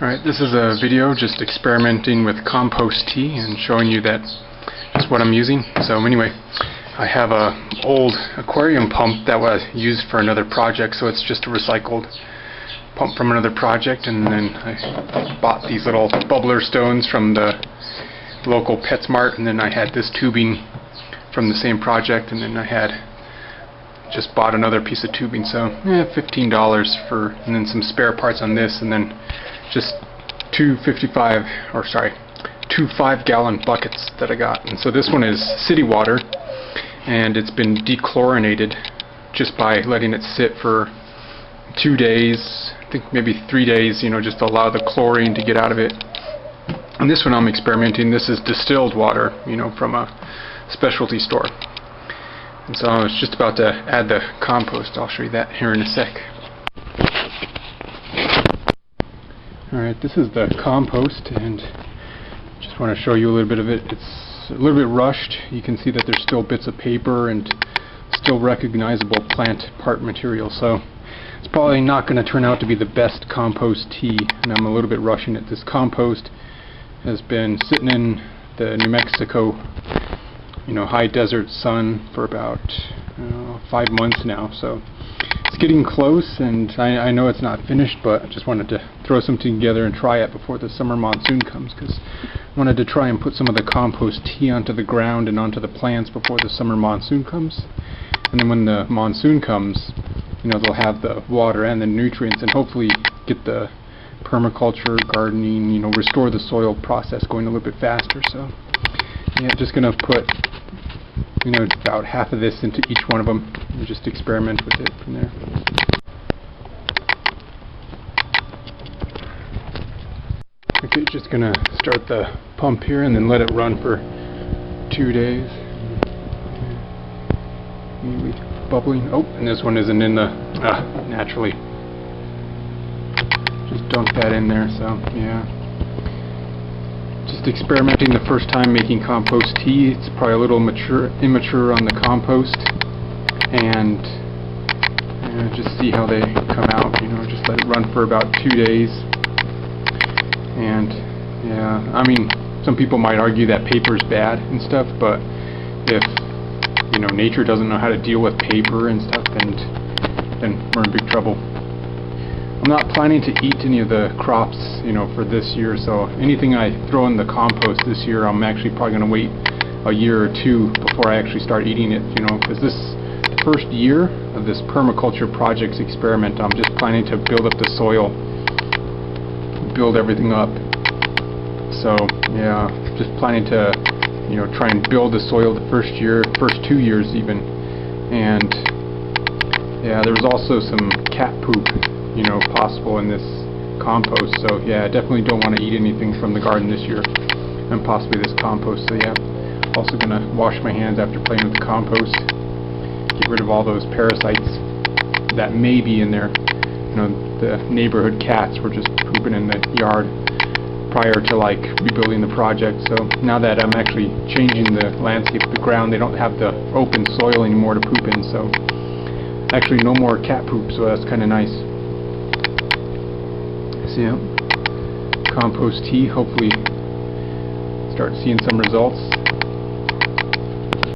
Alright, this is a video just experimenting with Compost Tea and showing you that just what I'm using. So anyway, I have a old aquarium pump that was used for another project, so it's just a recycled pump from another project, and then I bought these little bubbler stones from the local PetSmart, and then I had this tubing from the same project, and then I had just bought another piece of tubing, so $15 for, and then some spare parts on this, and then just two 5-gallon buckets that I got. And so this one is city water, and it's been dechlorinated just by letting it sit for 2 days, I think maybe 3 days, just to allow the chlorine to get out of it. And this one I'm experimenting, this is distilled water, from a specialty store. And so I was just about to add the compost. I'll show you that here in a sec. Alright, this is the compost, and just want to show you a little bit of it. It's a little bit rushed. You can see that there's still bits of paper and still recognizable plant part material, so it's probably not going to turn out to be the best compost tea, and I'm a little bit rushing it. This compost has been sitting in the New Mexico high desert sun for about 5 months now, so it's getting close, and I know it's not finished, but I just wanted to throw something together and try it before the summer monsoon comes, because I wanted to try and put some of the compost tea onto the ground and onto the plants before the summer monsoon comes. And then when the monsoon comes, they'll have the water and the nutrients, and hopefully get the permaculture, gardening, restore the soil process going a little bit faster. So yeah, just gonna put about half of this into each one of them and just experiment with it from there. Okay, just gonna start the pump here and then let it run for 2 days. Maybe bubbling. Oh, and this one isn't in the naturally. Just dunk that in there, so yeah. Just experimenting the first time making compost tea. It's probably a little immature on the compost, and just see how they come out. Just let it run for about 2 days. And yeah, I mean, some people might argue that paper's bad and stuff, but if nature doesn't know how to deal with paper and stuff, then we're in big trouble. I'm not planning to eat any of the crops, for this year, so anything I throw in the compost this year, I'm actually probably going to wait a year or two before I actually start eating it, because this first year of this permaculture projects experiment, I'm just planning to build up the soil, build everything up. So yeah, just planning to, try and build the soil the first 2 years even. And yeah, there was also some cat poop, possible in this compost, so yeah, I definitely don't want to eat anything from the garden this year, and possibly this compost. So yeah, also gonna wash my hands after playing with the compost, get rid of all those parasites that may be in there. The neighborhood cats were just pooping in the yard prior to rebuilding the project, so now that I'm actually changing the landscape of the ground, they don't have the open soil anymore to poop in, so actually no more cat poop, so that's kind of nice. So yeah, compost tea, hopefully start seeing some results.